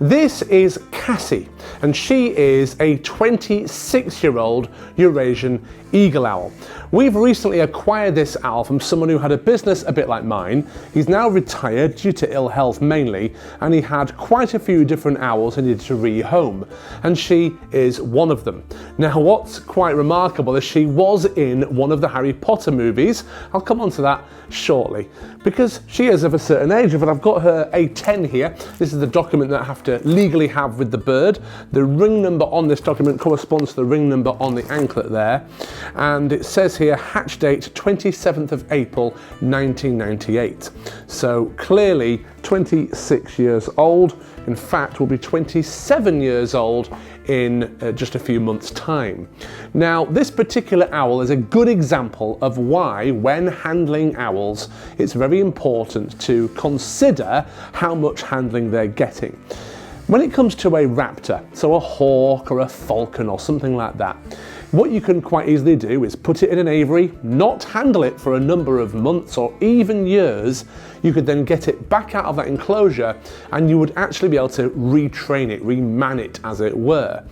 This is Cassie, and she is a 26-year-old Eurasian eagle owl. We've recently acquired this owl from someone who had a business a bit like mine. He's now retired due to ill health mainly, and he had quite a few different owls he needed to rehome, and she is one of them. Now, what's quite remarkable is she was in one of the Harry Potter movies. I'll come on to that shortly, because she is of a certain age, but I've got her A10 here. This is the document that I have to legally have with the bird. The ring number on this document corresponds to the ring number on the anklet there, and it says here hatch date 27th of April 1998. So clearly 26 years old. In fact, will be 27 years old in just a few months' time. Now, this particular owl is a good example of why, when handling owls, it's very important to consider how much handling they're getting. When it comes to a raptor, so a hawk or a falcon or something like that, what you can quite easily do is put it in an aviary, not handle it for a number of months or even years. You could then get it back out of that enclosure and you would actually be able to retrain it, reman it as it were.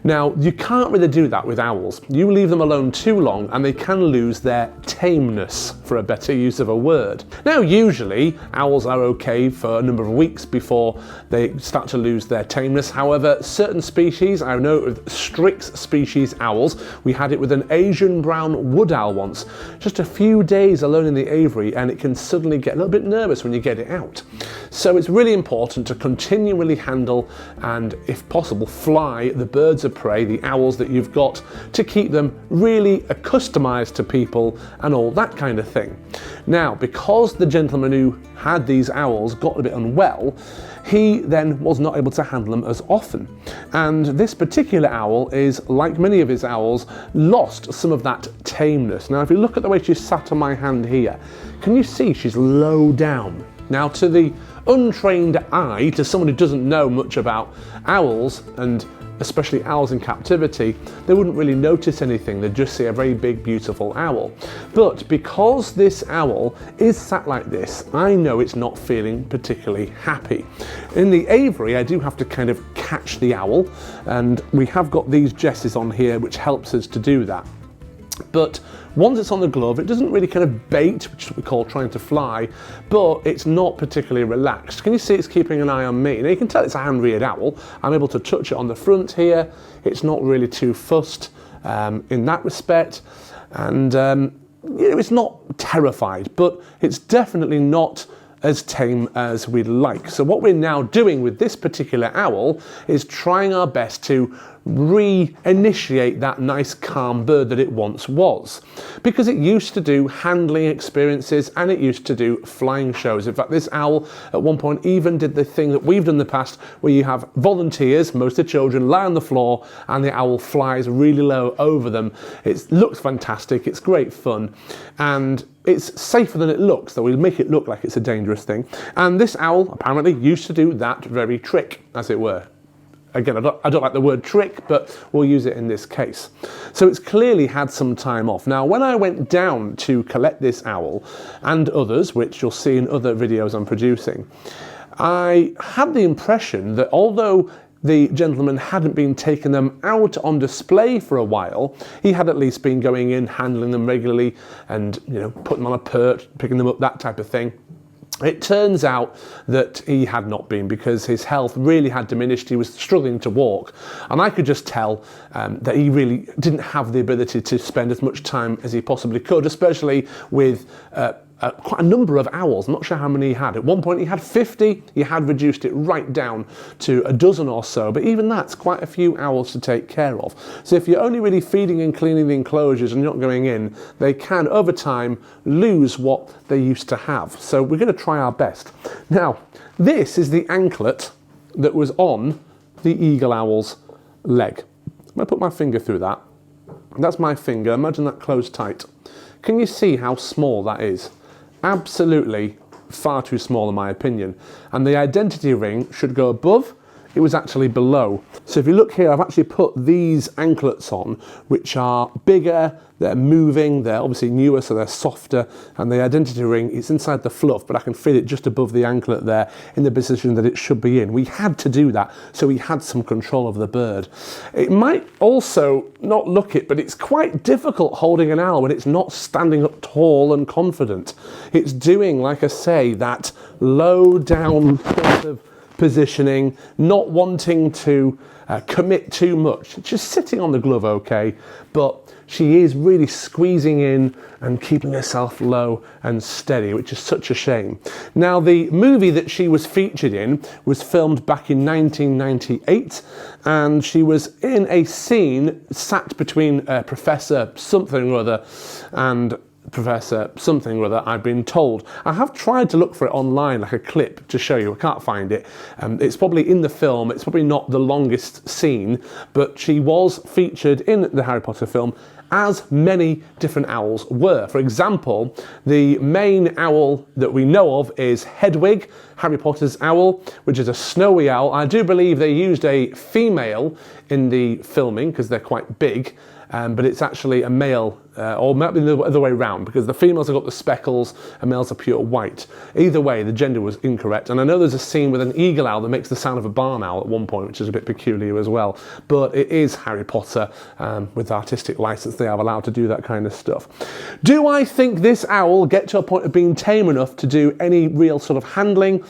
Now, you can't really do that with owls. You leave them alone too long and they can lose their tameness, for a better use of a word. Now, usually owls are okay for a number of weeks before they start to lose their tameness. However, certain species, I know with Strix species owls, we had it with an Asian brown wood owl once, just a few days alone in the aviary, and it can suddenly get a little bit nervous when you get it out. So it's really important to continually handle and, if possible, fly the birds of prey, the owls that you've got, to keep them really accustomed to people and all that kind of thing. Now, because the gentleman who had these owls got a bit unwell, he then was not able to handle them as often. And this particular owl is, like many of his owls, lost some of that tameness. Now, if you look at the way she's sat on my hand here, can you see she's low down? Now, to the untrained eye, to someone who doesn't know much about owls, and especially owls in captivity, they wouldn't really notice anything. They'd just see a very big, beautiful owl. But because this owl is sat like this, I know it's not feeling particularly happy. In the aviary, I do have to kind of catch the owl, and we have got these jesses on here which helps us to do that. But once it's on the glove, it doesn't really kind of bait, which is what we call trying to fly, but it's not particularly relaxed. Can you see it's keeping an eye on me? Now, you can tell it's a hand-reared owl. I'm able to touch it on the front here. It's not really too fussed in that respect. And you know, it's not terrified, but it's definitely not as tame as we'd like. So what we're now doing with this particular owl is trying our best to reinitiate that nice calm bird that it once was, because it used to do handling experiences and it used to do flying shows. In fact, this owl at one point even did the thing that we've done in the past, where you have volunteers, most of the children, lie on the floor and the owl flies really low over them. It looks fantastic, it's great fun, and it's safer than it looks, though we'll make it look like it's a dangerous thing. And this owl apparently used to do that very trick, as it were. Again, I don't like the word trick, but we'll use it in this case. So it's clearly had some time off. Now, when I went down to collect this owl and others, which you'll see in other videos I'm producing, I had the impression that although the gentleman hadn't been taking them out on display for a while, he had at least been going in, handling them regularly and, you know, putting them on a perch, picking them up, that type of thing. It turns out that he had not been, because his health really had diminished. He was struggling to walk, and I could just tell that he really didn't have the ability to spend as much time as he possibly could, especially with quite a number of owls. I'm not sure how many he had. At one point he had 50, he had reduced it right down to a dozen or so, but even that's quite a few owls to take care of. So if you're only really feeding and cleaning the enclosures and not going in, they can over time lose what they used to have. So we're going to try our best. Now, this is the anklet that was on the eagle owl's leg. I'm going to put my finger through that. That's my finger. Imagine that closed tight. Can you see how small that is? Absolutely far too small in my opinion. And the identity ring should go above, it was actually below. So if you look here, I've actually put these anklets on, which are bigger, they're moving, they're obviously newer, so they're softer, and the identity ring is inside the fluff, but I can feel it just above the anklet there in the position that it should be in. We had to do that, so we had some control of the bird. It might also not look it, but it's quite difficult holding an owl when it's not standing up tall and confident. It's doing, like I say, that low down sort of positioning, not wanting to commit too much. It's just sitting on the glove okay, but she is really squeezing in and keeping herself low and steady, which is such a shame. Now, the movie that she was featured in was filmed back in 1998, and she was in a scene sat between Professor something or other and Professor something or other, I've been told. I have tried to look for it online, like a clip to show you. I can't find it. It's probably in the film. It's probably not the longest scene, but she was featured in the Harry Potter film, as many different owls were. For example, the main owl that we know of is Hedwig, Harry Potter's owl, which is a snowy owl. I do believe they used a female in the filming because they're quite big, but it's actually a male, or maybe the other way around, because the females have got the speckles and males are pure white. Either way, the gender was incorrect. And I know there's a scene with an eagle owl that makes the sound of a barn owl at one point, which is a bit peculiar as well. But it is Harry Potter. With artistic license, they are allowed to do that kind of stuff. Do I think this owl will get to a point of being tame enough to do any real sort of handling?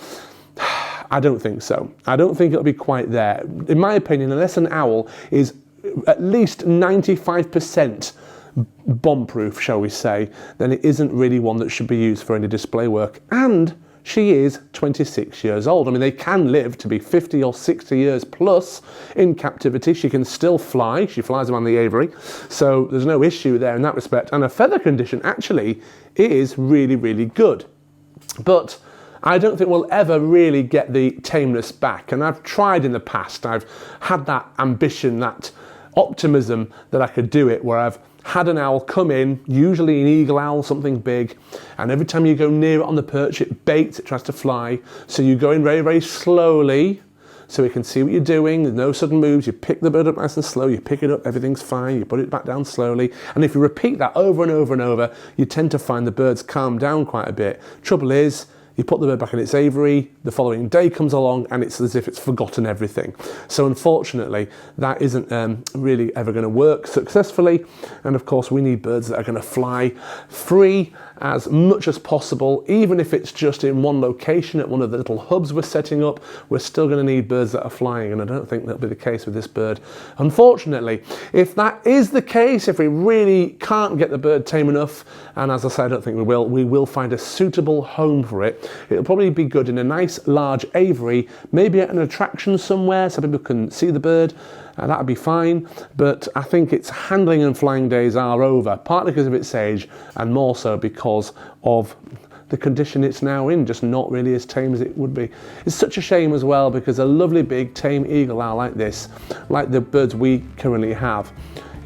I don't think so. I don't think it'll be quite there. In my opinion, unless an owl is at least 95% bomb-proof, shall we say, then it isn't really one that should be used for any display work. And she is 26 years old. I mean, they can live to be 50 or 60 years plus in captivity. She can still fly. She flies around the aviary. So there's no issue there in that respect. And her feather condition actually is really, really good. But I don't think we'll ever really get the tameness back. And I've tried in the past. I've had that ambition, that optimism that I could do it, where I've had an owl come in, usually an eagle owl, something big, and every time you go near it on the perch, it baits, it tries to fly. So you go in very, very slowly, so it can see what you're doing. There's no sudden moves. You pick the bird up nice and slow, you pick it up, everything's fine, you put it back down slowly. And if you repeat that over and over and over, you tend to find the birds calm down quite a bit. Trouble is, you put the bird back in its aviary, the following day comes along and it's as if it's forgotten everything. So unfortunately, that isn't really ever going to work successfully. And of course, we need birds that are going to fly free as much as possible. Even if it's just in one location at one of the little hubs we're setting up, we're still going to need birds that are flying. And I don't think that'll be the case with this bird, unfortunately. If that is the case, if we really can't get the bird tame enough, and as I say, I don't think we will find a suitable home for it. It'll probably be good in a nice large aviary, maybe at an attraction somewhere so people can see the bird. That would be fine, but I think its handling and flying days are over, partly because of its age and more so because of the condition it's now in, just not really as tame as it would be. It's such a shame as well, because a lovely big tame eagle owl like this, like the birds we currently have,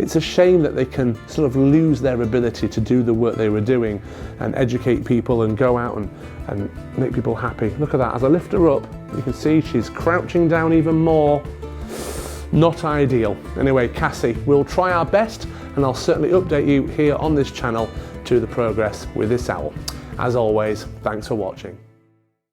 it's a shame that they can sort of lose their ability to do the work they were doing and educate people and go out and make people happy. Look at that, as I lift her up, you can see she's crouching down even more. Not ideal. Anyway, Cassie, we'll try our best, and I'll certainly update you here on this channel to the progress with this owl. As always, thanks for watching.